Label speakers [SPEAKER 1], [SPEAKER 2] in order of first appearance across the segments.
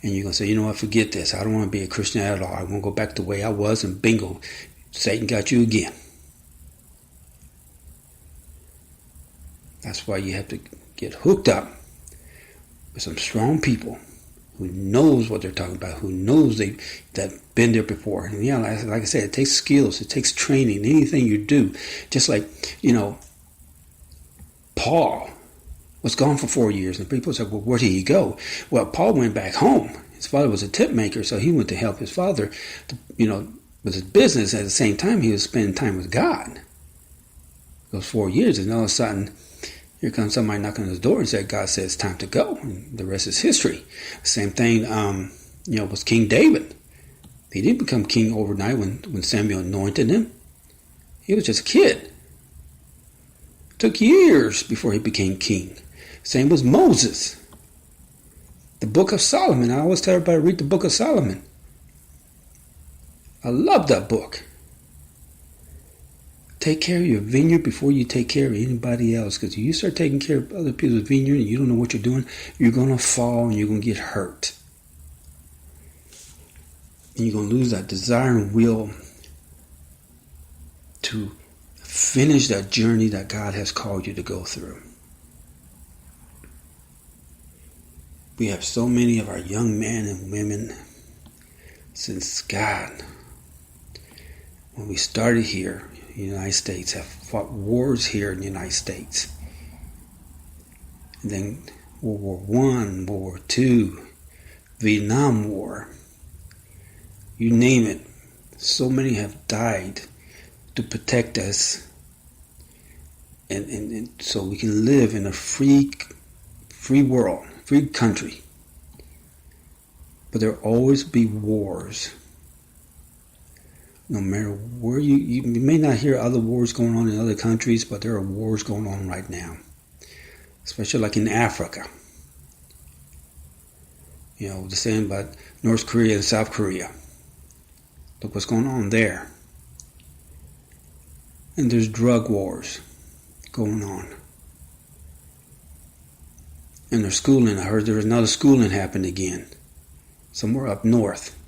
[SPEAKER 1] And you're going to say, you know what, forget this. I don't want to be a Christian at all. I want to go back the way I was, and bingo, Satan got you again. That's why you have to get hooked up with some strong people who knows what they're talking about, who knows that been there before. And yeah, like I said, it takes skills, it takes training, anything you do. Just like, Paul was gone for 4 years, and people say, well, where did he go? Well, Paul went back home. His father was a tent maker, so he went to help his father, with his business. At the same time, he was spending time with God. Those 4 years, and all of a sudden, here comes somebody knocking on his door and said, God says it's time to go. And the rest is history. Same thing, was King David. He didn't become king overnight when Samuel anointed him. He was just a kid. It took years before he became king. Same was Moses. The book of Solomon. I always tell everybody to read the book of Solomon. I love that book. Take care of your vineyard before you take care of anybody else. Because if you start taking care of other people's vineyard and you don't know what you're doing, you're going to fall and you're going to get hurt. And you're going to lose that desire and will to finish that journey that God has called you to go through. We have so many of our young men and women since God, when we started here, the United States, have fought wars here in the United States. And then World War I, World War II, Vietnam War, you name it. So many have died to protect us and so we can live in a free world, free country. But there will always be wars. No matter where you may not hear other wars going on in other countries, but there are wars going on right now. Especially like in Africa. The saying about North Korea and South Korea. Look what's going on there. And there's drug wars going on. And there's schooling. I heard there's another schooling happened again. Somewhere up north.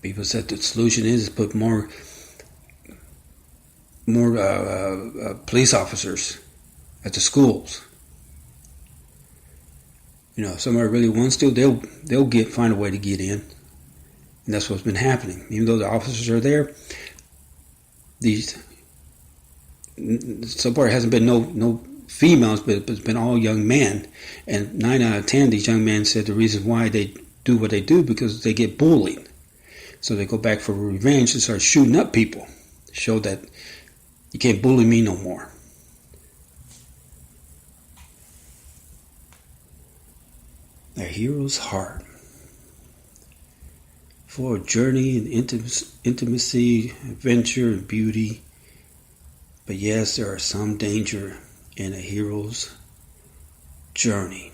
[SPEAKER 1] People said the solution is put more police officers at the schools. If somebody really wants to, they'll find a way to get in, and that's what's been happening. Even though the officers are there, so far it hasn't been no females, but it's been all young men. And 9 out of 10, these young men said the reason why they do what they do because they get bullied. So they go back for revenge and start shooting up people. Show that you can't bully me no more. A hero's heart. For a journey and intimacy, adventure, and beauty. But yes, there are some danger in a hero's journey.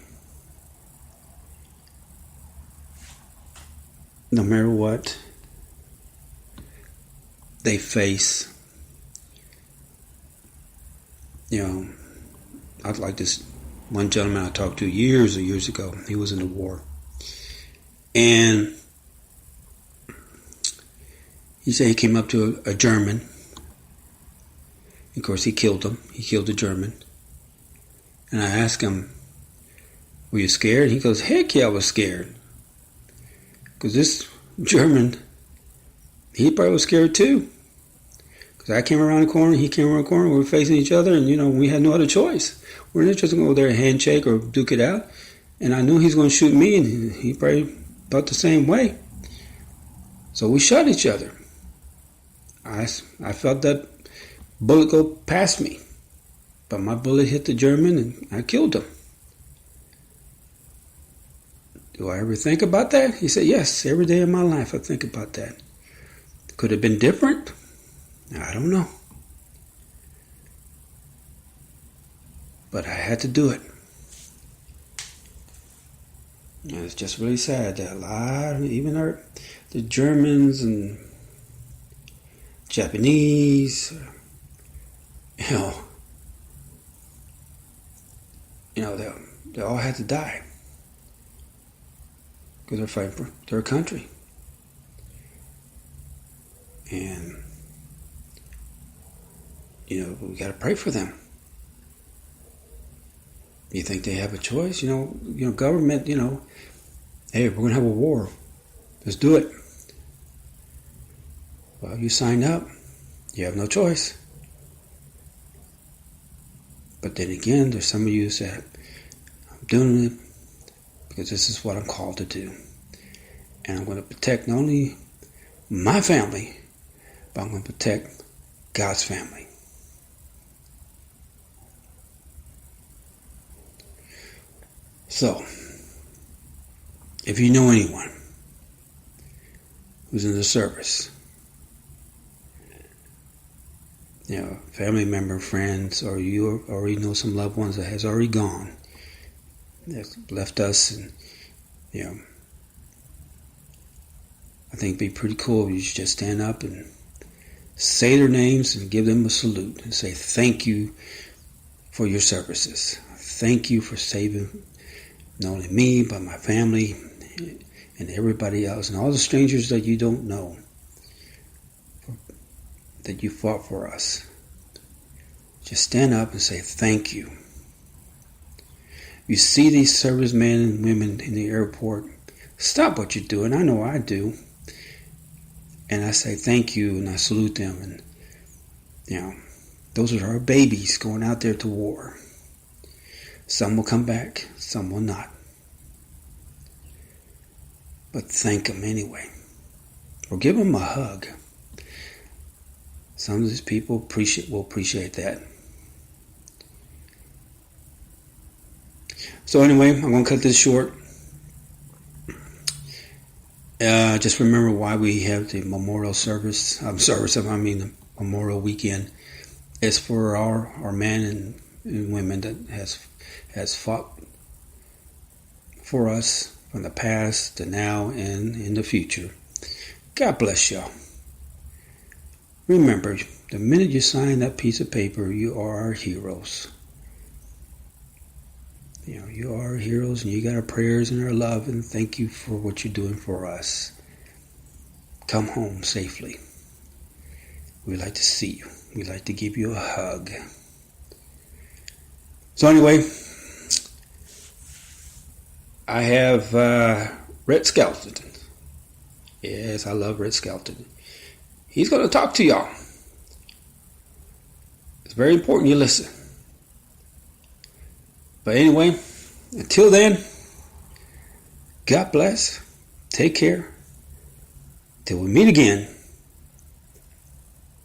[SPEAKER 1] No matter what they face, I'd like this one gentleman I talked to years ago. He was in the war, and he said he came up to a German. Of course, he killed him. He killed the German. And I asked him, "Were you scared?" He goes, "Heck yeah, I was scared." Because this German, he probably was scared too. Because I came around the corner, he came around the corner, we were facing each other, and we had no other choice. We weren't just going to go there and handshake or duke it out. And I knew he was going to shoot me, and he probably felt the same way. So we shot each other. I felt that bullet go past me. But my bullet hit the German, and I killed him. Do I ever think about that? He said, yes, every day of my life I think about that. Could it have been different? I don't know. But I had to do it. And it's just really sad that a lot, even the Germans and Japanese, they'll They all had to die because they're fighting for their country. And, we got to pray for them. You think they have a choice? Government, hey, we're going to have a war. Let's do it. Well, you sign up. You have no choice. But then again, there's some of you who say, I'm doing it because this is what I'm called to do. And I'm going to protect not only my family, but I'm going to protect God's family. So, if you know anyone who's in the service, family member, friends, or you already know some loved ones that has already gone, that's left us, and I think it'd be pretty cool if you just stand up and say their names and give them a salute and say thank you for your services. Thank you for saving not only me, but my family and everybody else and all the strangers that you don't know, that you fought for us. Just stand up and say thank you. You see these servicemen and women in the airport, stop what you're doing. I know I do. And I say thank you and I salute them. And, those are our babies going out there to war. Some will come back, some will not. But thank them anyway. Or give them a hug. Some of these people will appreciate that. So anyway, I'm going to cut this short. Just remember why we have the memorial the Memorial Weekend. It's for our men and women that has fought for us from the past to now and in the future. God bless y'all. Remember, the minute you sign that piece of paper, you are our heroes. You are our heroes, and you got our prayers and our love, and thank you for what you're doing for us. Come home safely. We'd like to see you. We'd like to give you a hug. So anyway, I have Red Skelton. Yes, I love Red Skelton. He's going to talk to y'all. It's very important you listen. But anyway, until then, God bless. Take care. Till we meet again.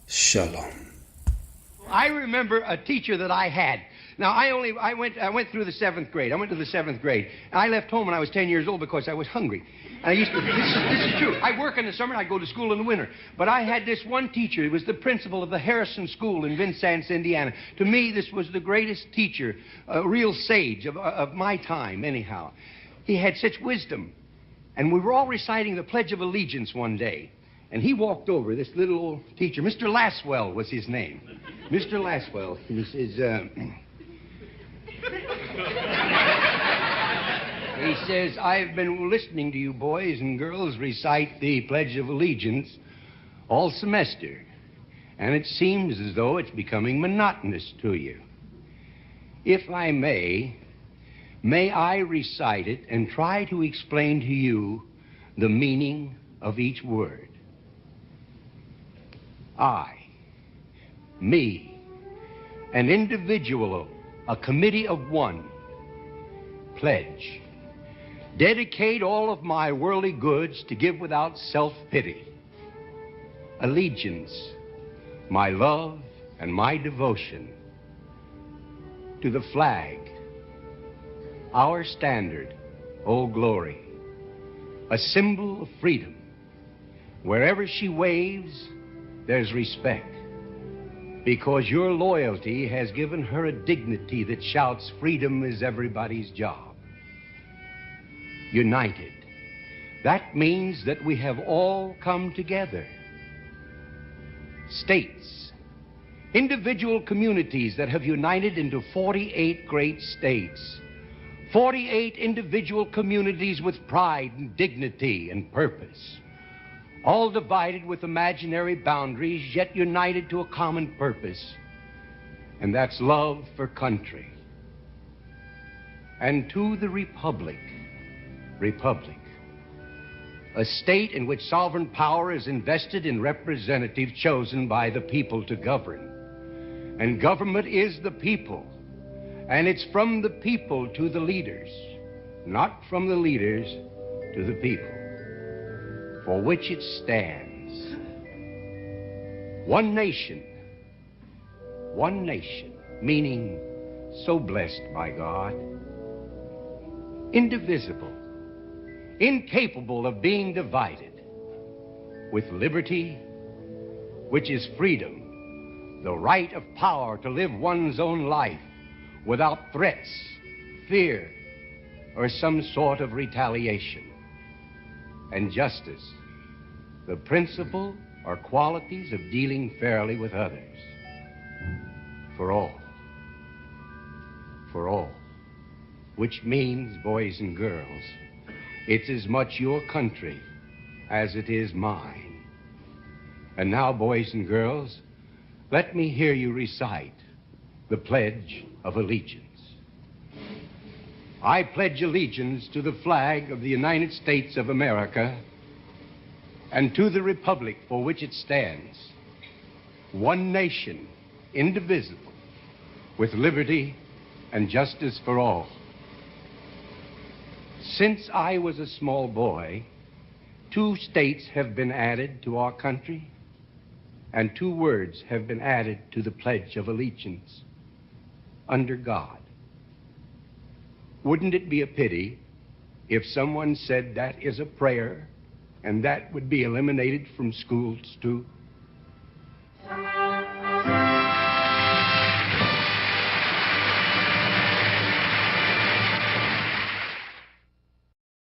[SPEAKER 1] Shalom.
[SPEAKER 2] I remember a teacher that I had. Now, I went through the 7th grade. I went to the 7th grade. And I left home when I was 10 years old because I was hungry. And I used to, this is true. I work in the summer and I go to school in the winter. But I had this one teacher. He was the principal of the Harrison School in Vincennes, Indiana. To me, this was the greatest teacher, a real sage of my time, anyhow. He had such wisdom. And we were all reciting the Pledge of Allegiance one day. And he walked over, this little old teacher. Mr. Laswell was his name. Mr. Laswell. He says, he says, I've been listening to you boys and girls recite the Pledge of Allegiance all semester. And it seems as though it's becoming monotonous to you. If I may I recite it and try to explain to you the meaning of each word. I, me, an individual, a committee of one, pledge, dedicate all of my worldly goods to give without self-pity. Allegiance, my love and my devotion to the flag, our standard, Old Glory, a symbol of freedom. Wherever she waves, there's respect, because your loyalty has given her a dignity that shouts freedom is everybody's job. United. That means that we have all come together. States, individual communities that have united into 48 great states, 48 individual communities with pride and dignity and purpose, all divided with imaginary boundaries, yet united to a common purpose, and that's love for country. And to the republic, a state in which sovereign power is invested in representatives chosen by the people to govern. And government is the people, and it's from the people to the leaders, not from the leaders to the people, for which it stands. One nation, meaning so blessed by God, indivisible, incapable of being divided, with liberty, which is freedom, the right of power to live one's own life without threats, fear, or some sort of retaliation. And justice, the principle or qualities of dealing fairly with others. For all, which means, boys and girls, it's as much your country as it is mine. And now, boys and girls, let me hear you recite the Pledge of Allegiance. I pledge allegiance to the flag of the United States of America and to the republic for which it stands, one nation, indivisible, with liberty and justice for all. Since I was a small boy, 2 states have been added to our country, and 2 words have been added to the Pledge of Allegiance: under God. Wouldn't it be a pity if someone said that is a prayer and that would be eliminated from schools too?